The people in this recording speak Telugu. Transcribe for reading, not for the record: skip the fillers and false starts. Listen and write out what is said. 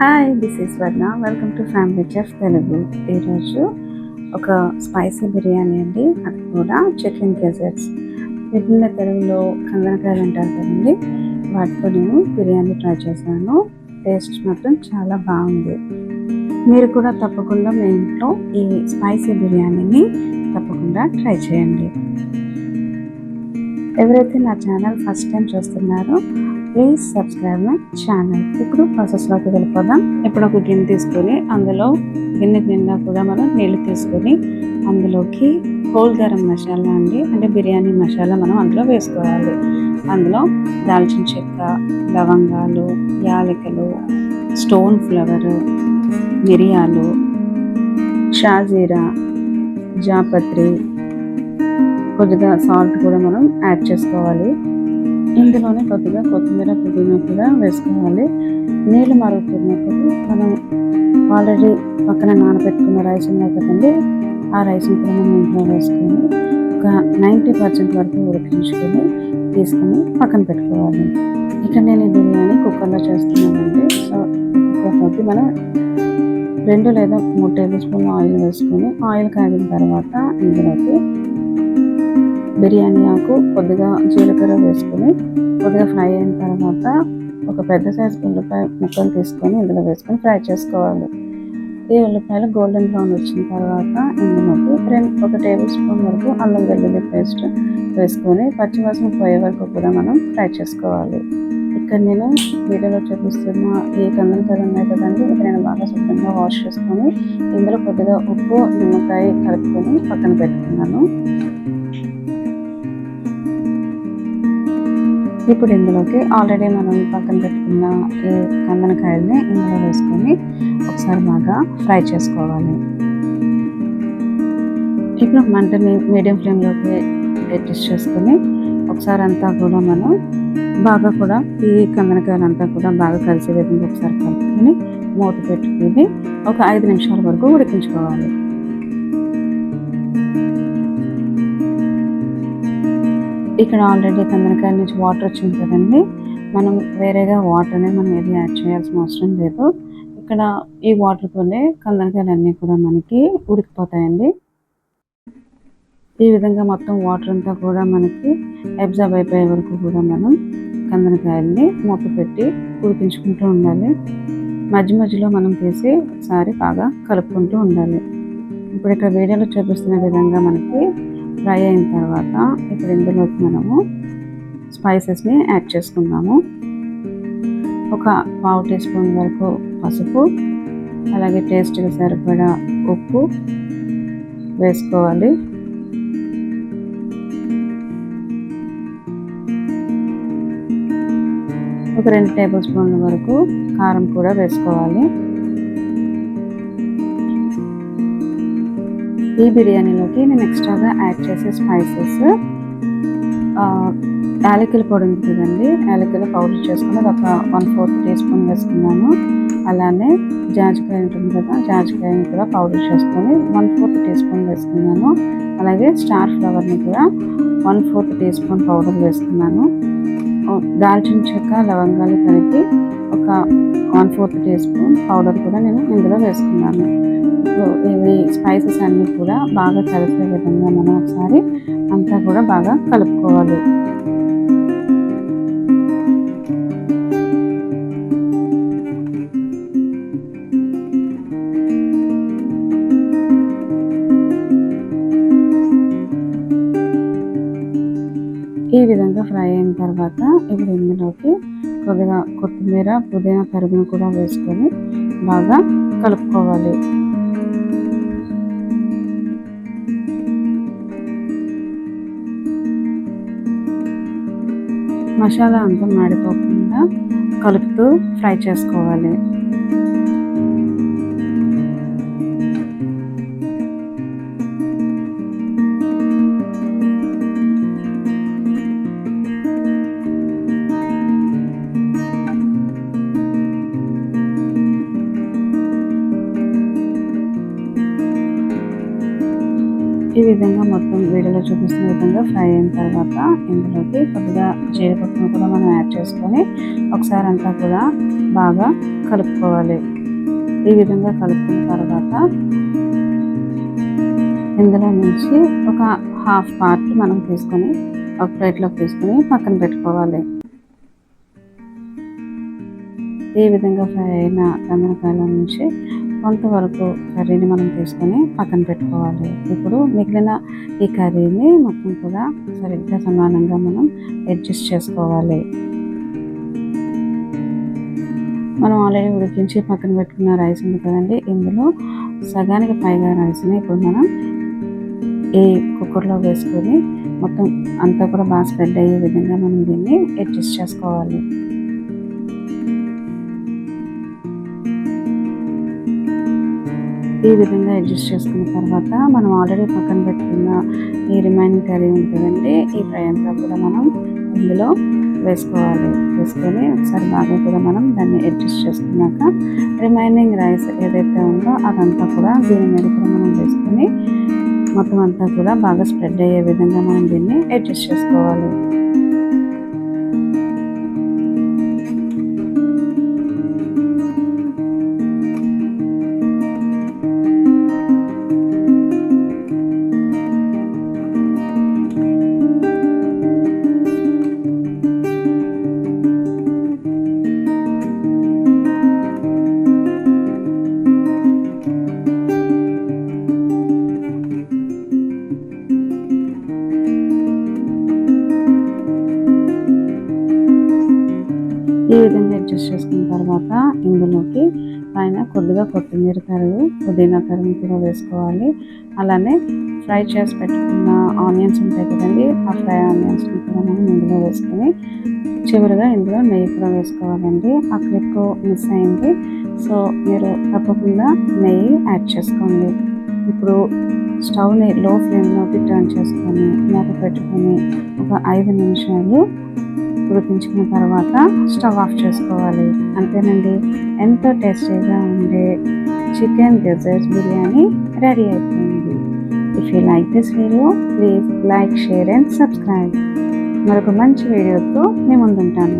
హాయ్, దిస్ ఈస్ వర్ణ. Welcome to family chef Telugu. ఈరోజు ఒక స్పైసీ బిర్యానీ అండి, అది కూడా చికెన్ గిజర్స్. విభిన్న తెలుగులో కందనకాయలు అంటారు కదండి, వాటితో నేను బిర్యానీ ట్రై చేశాను. టేస్ట్ మాత్రం చాలా బాగుంది. మీరు కూడా తప్పకుండా మీ ఇంట్లో ఈ స్పైసీ బిర్యానీని తప్పకుండా ట్రై చేయండి. ఎవరైతే నా ఛానల్ ఫస్ట్ టైం చూస్తున్నారో ప్లీజ్ సబ్స్క్రైబ్ మై ఛానల్. ఇప్పుడు ప్రాసెస్లోకి వెళ్ళిపోదాం. ఇప్పుడు ఒక గిన్నె తీసుకొని అందులో గిన్నె నిండా కూడా మనం నీళ్ళు తీసుకొని అందులోకి హోల్ గరం మసాలా అంటే బిర్యానీ మసాలా మనం అందులో వేసుకోవాలి. అందులో దాల్చిన చెక్క, లవంగాలు, యాలకులు, స్టోన్ ఫ్లవర్, మిరియాలు, షాజీరా, జాపత్రి, కొద్దిగా సాల్ట్ కూడా మనం యాడ్ చేసుకోవాలి. ఇందులోనే కొద్దిగా కొత్తిమీర, పుదీనా కూడా వేసుకోవాలి. నీళ్ళు మరుగుతున్నప్పుడు మనం ఆల్రెడీ పక్కన నానబెట్టుకున్న రైస్ ఉన్నాయి కదండి, ఆ రైస్ని కూడా మనం ఇంట్లో వేసుకొని ఒక 90% వరకు ఉడికించుకొని తీసుకొని పక్కన పెట్టుకోవాలి. ఇక్కడ నేను ఈ బిర్యానీ కుక్కర్లో చేస్తున్నానండి. సో కుక్కర్లోకి మనం 2 లేదా 3 టేబుల్ స్పూన్లు ఆయిల్ వేసుకొని ఆయిల్ కాగిన తర్వాత ఇందులోకి బిర్యానీ ఆకు, కొద్దిగా జీలకర్ర వేసుకొని కొద్దిగా ఫ్రై అయిన తర్వాత ఒక పెద్ద సైజు ఉల్లిపాయ ముక్కలు తీసుకొని ఇందులో వేసుకొని ఫ్రై చేసుకోవాలి. ఈ ఉల్లిపాయలు గోల్డెన్ బ్రౌన్ వచ్చిన తర్వాత ఇందులోకి 1 టేబుల్ స్పూన్ వరకు అల్లం వెల్లుల్లి పేస్ట్ వేసుకొని పచ్చివాసన పోయే వరకు కూడా మనం ఫ్రై చేసుకోవాలి. ఇక్కడ నేను వీడియోలో చూపిస్తున్న ఈ కందనకాయలు ఉన్నాయి కదండి, ఇక్కడ నేను బాగా శుభ్రంగా వాష్ చేసుకొని ఇందులో కొద్దిగా ఉప్పు, నిమ్మకాయ కలుపుకొని పక్కన పెట్టుకున్నాను. ఇప్పుడు ఇందులోకి ఆల్రెడీ మనం పక్కన పెట్టుకున్న ఈ కందనకాయల్ని ఇందులో వేసుకొని ఒకసారి బాగా ఫ్రై చేసుకోవాలి. ఇప్పుడు మంటని మీడియం ఫ్లేమ్లోకి అడ్జస్ట్ చేసుకొని ఒకసారి అంతా కూడా మనం బాగా కూడా ఈ కందనకాయలంతా కూడా బాగా కలిసే విధంగా ఒకసారి కలుపుకొని మూత పెట్టుకుని ఒక 5 నిమిషాల వరకు ఉడికించుకోవాలి. ఇక్కడ ఆల్రెడీ కందనకాయల నుంచి వాటర్ వచ్చింది కదండి, మనం వేరేగా వాటర్ అనేది మనం ఏది యాడ్ చేయాల్సిన అవసరం లేదు. ఇక్కడ ఈ వాటర్తోనే కందనకాయలు అన్నీ కూడా మనకి ఉడికిపోతాయండి. ఈ విధంగా మొత్తం వాటర్ అంతా కూడా మనకి అబ్జర్వ్ అయిపోయే వరకు కూడా మనం కందనకాయల్ని మూత పెట్టి ఉడికించుకుంటూ ఉండాలి. మధ్య మధ్యలో మనం తీసి ఒకసారి బాగా కలుపుకుంటూ ఉండాలి. ఇప్పుడు ఇక్కడ వీడియోలో చూపిస్తున్న విధంగా మనకి ఫ్రై అయిన తర్వాత ఇప్పుడు ఇందులోకి మనము స్పైసెస్ని యాడ్ చేసుకుందాము. ఒక 1/2 టీ స్పూన్ వరకు పసుపు, అలాగే టేస్ట్కి సరిపడా ఉప్పు వేసుకోవాలి. ఒక 2 టేబుల్ స్పూన్ల వరకు కారం కూడా వేసుకోవాలి. ఈ బిర్యానీలోకి నేను ఎక్స్ట్రాగా యాడ్ చేసే స్పైసెస్ యాలకుల పొడి ఉంది కదండి, యాలకుల పౌడర్ చేసుకుని ఒక 1/4 టీ స్పూన్ వేసుకున్నాను. అలానే జాజికాయ ఉంటుంది కదా, జాజికాయని కూడా పౌడర్ చేసుకొని 1/4 టీ స్పూన్ వేసుకున్నాను. అలాగే స్టార్ ఫ్లవర్ని కూడా 1/4 టీ స్పూన్ పౌడర్ వేసుకున్నాను. దాల్చిన చెక్క, లవంగాలు కలిపి ఒక 1/4 టీ స్పూన్ పౌడర్ కూడా నేను ఇందులో వేసుకున్నాను. ఇవి స్పైసెస్ అన్నీ కూడా బాగా కలిసే విధంగా మనం ఒకసారి అంతా కూడా బాగా కలుపుకోవాలి. ఈ విధంగా ఫ్రై అయిన తర్వాత ఇప్పుడు ఇందులోకి కొద్దిగా కొత్తిమీర, పుదీనా తరుగును కూడా వేసుకొని బాగా కలుపుకోవాలి. మసాలా అంతా మాడిపోకుండా కలుపుతూ ఫ్రై చేసుకోవాలి. ఈ విధంగా మొత్తం వీడియోలో చూపిస్తున్న విధంగా ఫ్రై అయిన తర్వాత ఇందులోకి కొద్దిగా జీడిపప్పును కూడా మనం యాడ్ చేసుకొని ఒకసారి అంతా కూడా బాగా కలుపుకోవాలి. ఈ విధంగా కలుపుకున్న తర్వాత ఇందులో నుంచి ఒక హాఫ్ పార్ట్ మనం తీసుకొని ఒక ప్లేట్లోకి తీసుకొని పక్కన పెట్టుకోవాలి. ఈ విధంగా ఫ్రై అయిన కందనకాయల నుంచి కొంతవరకు కర్రీని మనం తీసుకొని పక్కన పెట్టుకోవాలి. ఇప్పుడు మిగిలిన ఈ కర్రీని మొత్తం కూడా సరిగ్గా సమానంగా మనం అడ్జస్ట్ చేసుకోవాలి. మనం ఆల్రెడీ ఉడికించి పక్కన పెట్టుకున్న రైస్ ఉంది కదండి, ఇందులో సగానికి పైగా రైస్ని ఇప్పుడు మనం ఈ కుక్కర్లో వేసుకొని మొత్తం అంతా కూడా బాగా స్ప్రెడ్ అయ్యే విధంగా మనం దీన్ని అడ్జస్ట్ చేసుకోవాలి. ఈ విధంగా అడ్జస్ట్ చేసుకున్న తర్వాత మనం ఆల్రెడీ పక్కన పెట్టుకున్న ఈ రిమైనింగ్ కర్రీ ఉంది కదండి, ఈ ఫ్రై అంతా కూడా మనం ఇందులో వేసుకోవాలి. వేసుకొని ఒకసారి బాగా కూడా మనం దాన్ని అడ్జస్ట్ చేసుకున్నాక రిమైనింగ్ రైస్ ఏదైతే ఉందో అదంతా కూడా దీని మీద కూడా మనం వేసుకొని మొత్తం అంతా కూడా బాగా స్ప్రెడ్ అయ్యే విధంగా మనం దీన్ని అడ్జస్ట్ చేసుకోవాలి. ఈ విధంగా అడ్జస్ట్ చేసుకున్న తర్వాత ఇందులోకి పైన కొద్దిగా కొత్తిమీర తరుగు, పుదీనా తరుగు కూడా వేసుకోవాలి. అలానే ఫ్రై చేసి పెట్టుకున్న ఆనియన్స్ ఉంటాయి కదండి, ఆ ఫ్రై ఆనియన్స్ని కూడా మనం ఇందులో వేసుకొని చివరిగా ఇందులో నెయ్యి కూడా వేసుకోవాలండి. ఆ క్లిప్ మిస్ అయింది, సో మీరు తప్పకుండా నెయ్యి యాడ్ చేసుకోండి. ఇప్పుడు స్టవ్ని లో ఫ్లేమ్లోకి టర్న్ చేసుకొని మూత పెట్టుకొని ఒక 5 నిమిషాలు ఉడికించుకున్న తర్వాత స్టవ్ ఆఫ్ చేసుకోవాలి. అంతేనండి, ఎంతో టేస్టీగా ఉండే చికెన్ డెజర్ట్ బిర్యానీ రెడీ అయిపోయింది. If you like this video please like, share and subscribe. మరొక మంచి వీడియోతో మీ ముందుంటాను.